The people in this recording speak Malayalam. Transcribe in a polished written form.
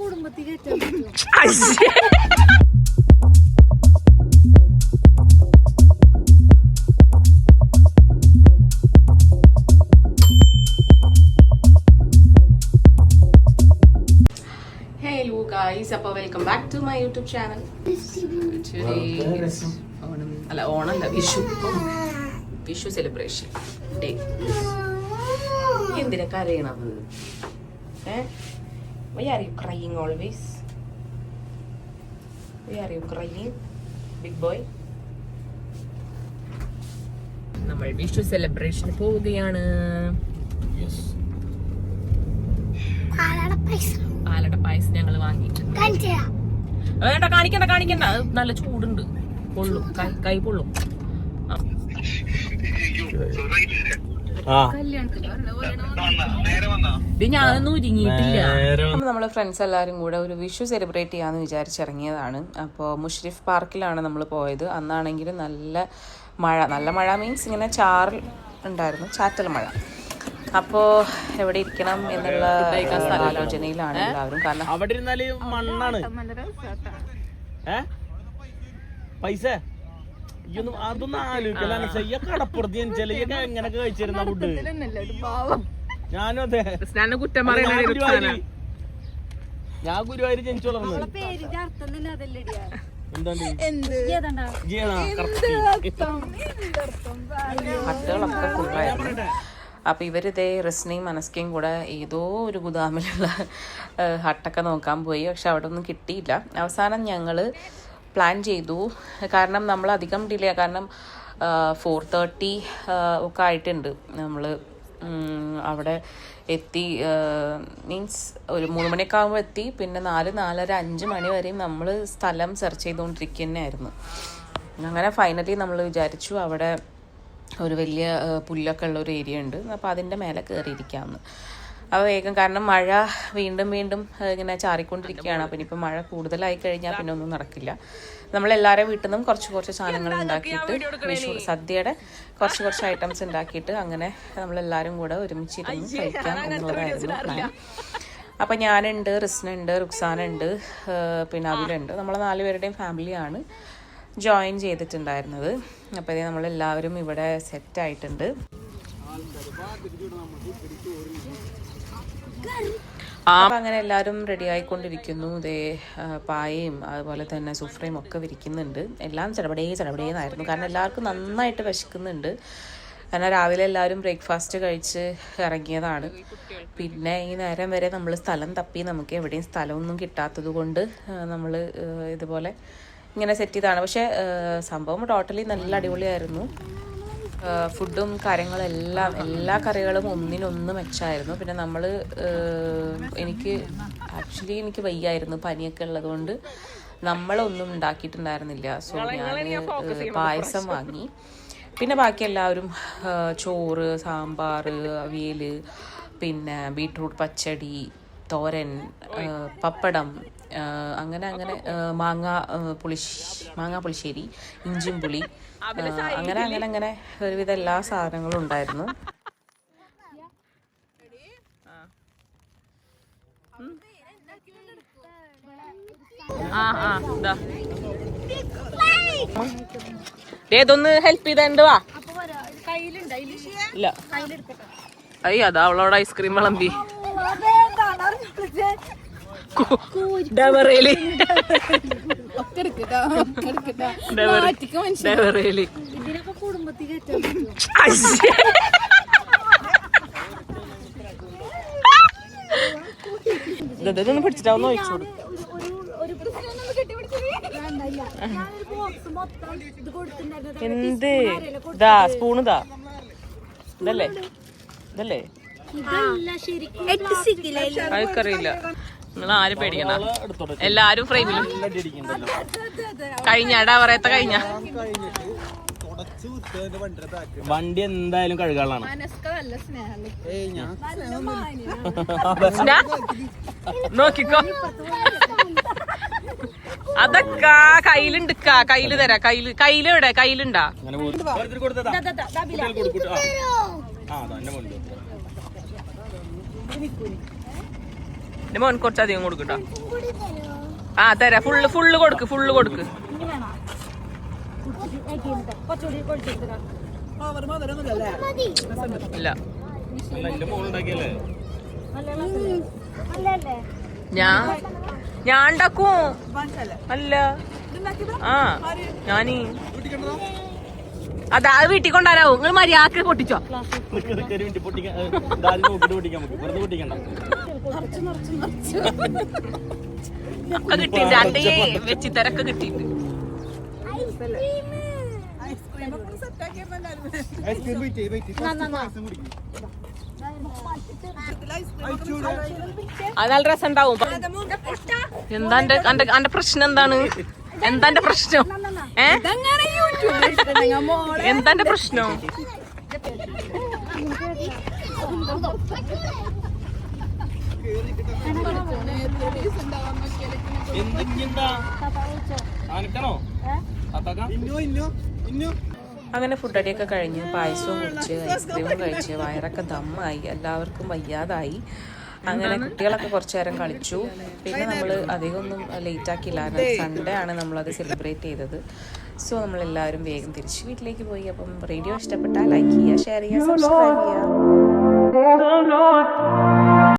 Hello guys, അപ്പോൾ welcome back to my YouTube channel. ഓണല്ല, വിഷു സെലിബ്രേഷൻ ഡേ. എന്തിനാ കരയണത്? Why are you crying always? Why are you crying, big boy? നമ്മൾ വിഷു സെലിബ്രേഷൻ പോവുകയാണ്. പാലട പായസം ഞങ്ങൾ വാങ്ങിയിട്ടുണ്ട്. വേണ്ട, കാണിക്കണ്ട, അത് നല്ല ചൂടുണ്ട്, പൊള്ളും, കൈ പൊള്ളും. ഞാനൊന്നും ഒരുങ്ങിയിട്ടില്ല. നമ്മള് ഫ്രണ്ട്സ് എല്ലാരും കൂടെ ഒരു വിഷു സെലിബ്രേറ്റ് ചെയ്യാന്ന് വിചാരിച്ചിറങ്ങിയതാണ്. അപ്പോൾ മുഷ്രിഫ് പാർക്കിലാണ് നമ്മൾ പോയത്. അന്നാണെങ്കിൽ നല്ല മഴ മീൻസ് ഇങ്ങനെ ചാറൽ ഉണ്ടായിരുന്നു, ചാറ്റൽ മഴ. അപ്പോ എവിടെ ഇരിക്കണം എന്നുള്ള ആലോചനയിലാണ് എല്ലാവരും. കാരണം അവിടെ ഇരുന്നാല് മണ്ണാണ്. പൈസ അതൊന്നും ആലോചിക്കലാണ്. കടപ്പുറത്ത് ജനിച്ചാൽ എങ്ങനൊക്കെ കഴിച്ചിരുന്ന ഫുഡ്. ഞാനും അതെ, ഞാൻ ഗുരുവായൂർ ജനിച്ചു വളർന്നു. ഹട്ടുകളൊക്കെ ഫുള്ളായിരുന്നു. അപ്പോൾ ഇവരിതേ റസ്നയും മനസ്കയും കൂടെ ഏതോ ഒരു ഗുദാമിലുള്ള ഹട്ടൊക്കെ നോക്കാൻ പോയി. പക്ഷെ അവിടെ ഒന്നും കിട്ടിയില്ല. അവസാനം ഞങ്ങൾ പ്ലാൻ ചെയ്തു. കാരണം നമ്മൾ അധികം ഡിലേ, കാരണം 4:30 ഒക്കെ ആയിട്ടുണ്ട്. നമ്മൾ അവിടെ എത്തി, മീൻസ് ഒരു 3 മണിയൊക്കെ ആകുമ്പോൾ എത്തി. പിന്നെ 4, 4:30, 5 മണി വരെയും നമ്മൾ സ്ഥലം സെർച്ച് ചെയ്തുകൊണ്ടിരിക്കുന്നതായിരുന്നു. അങ്ങനെ ഫൈനലി നമ്മൾ വിചാരിച്ചു അവിടെ ഒരു വലിയ പുല്ലൊക്കെ ഉള്ള ഒരു ഏരിയ ഉണ്ട്, അപ്പോൾ അതിൻ്റെ മേലെ കയറിയിരിക്കാമെന്ന്. അപ്പോൾ വേഗം, കാരണം മഴ വീണ്ടും ഇങ്ങനെ ചാറിക്കൊണ്ടിരിക്കുകയാണ്. അപ്പം ഇനിയിപ്പോൾ മഴ കൂടുതലായി കഴിഞ്ഞാൽ പിന്നെ ഒന്നും നടക്കില്ല. നമ്മളെല്ലാവരും വീട്ടിൽ നിന്നും കുറച്ച് സാധനങ്ങൾ ഉണ്ടാക്കിയിട്ട്, വിഷു സദ്യയുടെ കുറച്ച് ഐറ്റംസ് ഉണ്ടാക്കിയിട്ട് അങ്ങനെ നമ്മളെല്ലാവരും കൂടെ ഒരുമിച്ചിരുന്ന് കഴിക്കാം എന്നുള്ളതായിരുന്നു പ്ലാൻ. അപ്പം ഞാനുണ്ട്, റിസ്നുണ്ട്, റുക്സാനുണ്ട്, പിന്നെ അബിലുണ്ട്. നമ്മൾ 4 പേരുടെയും ഫാമിലിയാണ് ജോയിൻ ചെയ്തിട്ടുണ്ടായിരുന്നത്. അപ്പോൾ ഇത് നമ്മളെല്ലാവരും ഇവിടെ സെറ്റായിട്ടുണ്ട്. അപ്പം അങ്ങനെ എല്ലാവരും റെഡി ആയിക്കൊണ്ടിരിക്കുന്നു. ഇതേ പായയും അതുപോലെ തന്നെ സുഫ്രയും ഒക്കെ വിരിക്കുന്നുണ്ട്. എല്ലാം ചടപടേന്നായിരുന്നു. കാരണം എല്ലാവർക്കും നന്നായിട്ട് വിശക്കുന്നുണ്ട്. കാരണം രാവിലെ എല്ലാവരും ബ്രേക്ക്ഫാസ്റ്റ് കഴിച്ച് ഇറങ്ങിയതാണ്. പിന്നെ ഈ നേരം വരെ നമ്മൾ സ്ഥലം തപ്പി, നമുക്ക് എവിടെയും സ്ഥലമൊന്നും കിട്ടാത്തത് കൊണ്ട് നമ്മൾ ഇതുപോലെ ഇങ്ങനെ സെറ്റ് ചെയ്താണ്. പക്ഷേ സംഭവം ടോട്ടലി നല്ല അടിപൊളിയായിരുന്നു. ഫുഡും കാര്യങ്ങളെല്ലാം, എല്ലാ കറികളും ഒന്നിനൊന്ന് മെച്ചമായിരുന്നു. പിന്നെ നമ്മൾ എനിക്ക് വയ്യായിരുന്നു, പനിയൊക്കെ ഉള്ളതുകൊണ്ട് നമ്മളൊന്നും ഉണ്ടാക്കിയിട്ടുണ്ടായിരുന്നില്ല. സോ ഞാൻ പായസം വാങ്ങി. പിന്നെ ബാക്കി എല്ലാവരും ചോറ്, സാമ്പാർ, അവിയൽ, പിന്നെ ബീട്രൂട്ട് പച്ചടി, തോരൻ, പപ്പടം, അങ്ങനെ മാങ്ങാ പുളിശ്ശേരി, ഇഞ്ചും പുളി, അങ്ങനെ ഒരുവിധ എല്ലാ സാധനങ്ങളും ഉണ്ടായിരുന്നു. ഏതൊന്ന് ഹെൽപ്പ് ചെയ്തോ? ഇല്ല, അയ്യ അതാ അവളോട് ഐസ്ക്രീം വിളമ്പി. ഡവറേലി ഇതൊന്ന് പിടിച്ചിട്ടാവുന്ന ഒഴിച്ചു കൊടുക്കും. എന്ത് ഇതാ സ്പൂണ് ഇതാ, ഇതല്ലേ അതൊക്കറിയില്ല. നിങ്ങൾ ആരും പേടിക്കണ്ട, എല്ലാരും ഫ്രെയിമിലും കഴിഞ്ഞാടാ പറയത്ത കഴിഞ്ഞ വണ്ടി എന്തായാലും കഴുകാളാണ്. നോക്കിക്കോ, അതൊക്കെ കയ്യിലുണ്ട്, കയ്യില് തരാ. കയ്യിലെവിടെ? കയ്യിലുണ്ടാ? എന്റെ മോൻ കുറച്ചധികം കൊടുക്കട്ടോ. ആ തരാ, ഫുള്ള് കൊടുക്ക്. ഇല്ല ഞാൻ ഉണ്ടാക്കും. അല്ല ആ ഞാനീ അതാ വീട്ടിൽ കൊണ്ടുവരാവും. നിങ്ങൾ മര്യാദക്ക് പൊട്ടിച്ചോ. ഒക്കെ കിട്ടിണ്ട്, അതേ വെച്ചിത്തരൊക്കെ കിട്ടിണ്ട്. അത് നല്ല രസം ഉണ്ടാവും. എന്താ അന്റെ പ്രശ്നം എന്താണ്? എന്താന്റെ പ്രശ്നം? എന്താന്റെ പ്രശ്നം? അങ്ങനെ ഫുഡ് അടിയൊക്കെ കഴിഞ്ഞ് പായസവും കുടിച്ച് ഐസ്ക്രീമും കഴിച്ച് വയറൊക്കെ ദമ്മായി, എല്ലാവർക്കും വയ്യാതായി. അങ്ങനെ കുട്ടികളൊക്കെ കുറച്ചു നേരം കളിച്ചു. പിന്നെ നമ്മൾ അധികമൊന്നും ലേറ്റ് ആക്കിയില്ല. സൺഡേ ആണ് നമ്മളത് സെലിബ്രേറ്റ് ചെയ്തത്. സോ നമ്മളെല്ലാവരും വേഗം തിരിച്ച് വീട്ടിലേക്ക് പോയി. അപ്പം വീഡിയോ ഇഷ്ടപ്പെട്ടാൽ ലൈക്ക് ചെയ്യുക, ഷെയർ ചെയ്യുക, സബ്സ്ക്രൈബ് ചെയ്യുക.